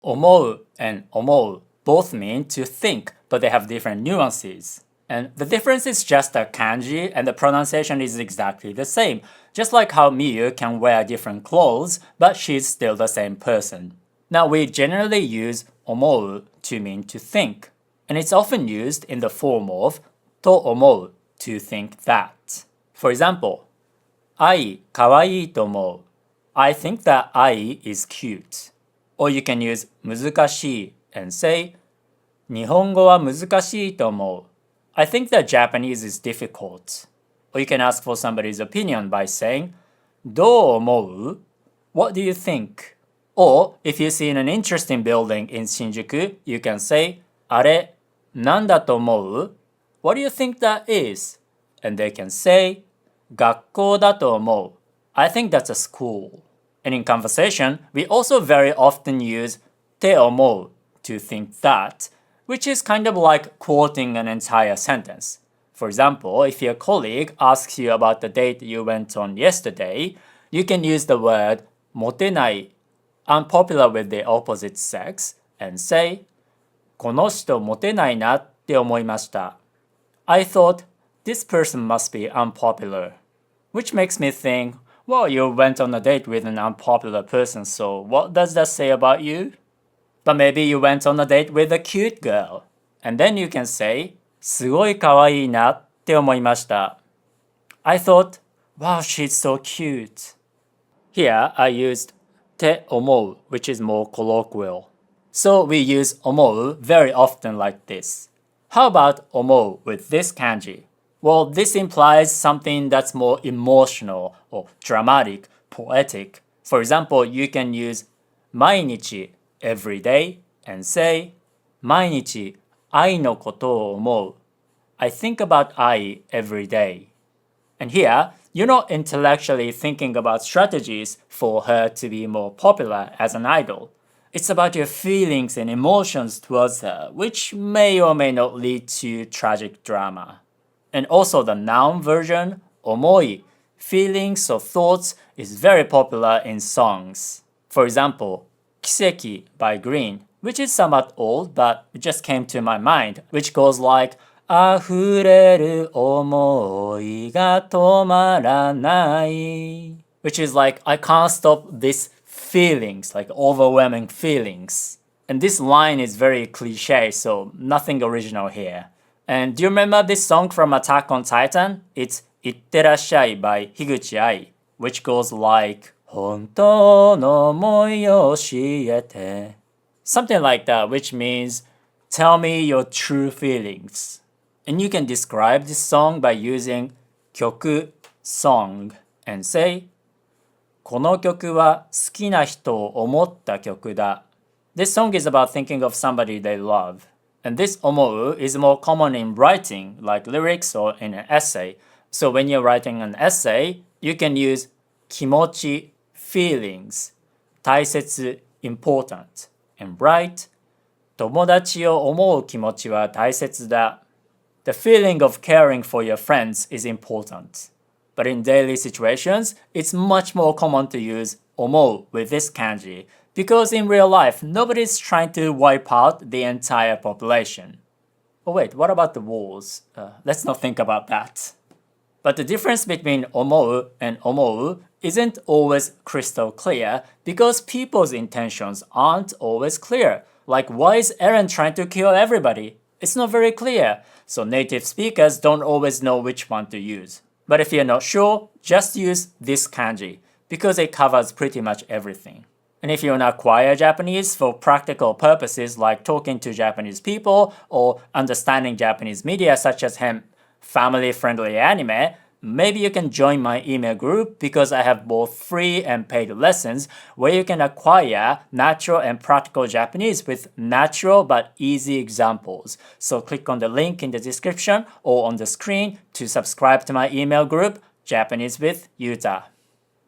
omou and omou both mean to think, but they have different nuances. And the difference is just the kanji, and the pronunciation is exactly the same. Just like how Miyu can wear different clothes, but she's still the same person. Now, we generally use omou to mean to think, and it's often used in the form of to omou, to think that. For example, 愛かわいいと思う. I think that 愛 is cute. Or you can use 難しい and say 日本語は難しいと思う. I think that Japanese is difficult. Or you can ask for somebody's opinion by saying どう思う? What do you think? Or if you see an interesting building in Shinjuku, you can say あれなんだと思う? What do you think that is? And they can say 学校だと思う. I think that's a school. And in conversation, we also very often use て思う to think that, which is kind of like quoting an entire sentence. For example, if your colleague asks you about the date you went on yesterday, you can use the word モテない unpopular with the opposite sex, and say この人モテないなって思いました. I thought this person must be unpopular. Which makes me think, well, you went on a date with an unpopular person, so what does that say about you? But maybe you went on a date with a cute girl. And then you can say, すごい可愛いなって思いました. I thought, wow, she's so cute. Here I used て思う, which is more colloquial. So we use 思う very often like this. How about 思う with this kanji? Well, this implies something that's more emotional or dramatic, poetic. For example, you can use 毎日 every day and say 毎日愛のことを思う. I think about 愛 every day. And here, you're not intellectually thinking about strategies for her to be more popular as an idol. It's about your feelings and emotions towards her, which may or may not lead to tragic drama. And also the noun version, 思い, feelings or thoughts, is very popular in songs. For example, 奇跡 by Green, which is somewhat old but it just came to my mind, which goes like 溢れる想いが止まらない, which is like I can't stop these feelings, like overwhelming feelings. And this line is very cliche, so nothing original here. And do you remember this song from Attack on Titan? It's いってらっしゃい by Higuchi Ai, which goes like 本当の想いを教えて. Something like that, which means tell me your true feelings. And you can describe this song by using 曲 song and say この曲は好きな人を思った曲だ. This song is about thinking of somebody they love. And this omou is more common in writing, like lyrics or in an essay. So when you're writing an essay, you can use 気持ち feelings, 大切 important, and write 友達を思う気持ちは大切だ. The feeling of caring for your friends is important. But in daily situations, it's much more common to use omou with this kanji, because in real life, nobody's trying to wipe out the entire population. Oh wait, what about the wars? Let's not think about that. But the difference between omou and omou isn't always crystal clear because people's intentions aren't always clear. Like, why is Eren trying to kill everybody? It's not very clear, so native speakers don't always know which one to use. But if you're not sure, just use this kanji, because it covers pretty much everything. And if you want to acquire Japanese for practical purposes like talking to Japanese people or understanding Japanese media such as family-friendly anime, maybe you can join my email group because I have both free and paid lessons where you can acquire natural and practical Japanese with natural but easy examples. So click on the link in the description or on the screen to subscribe to my email group, Japanese with Yuta.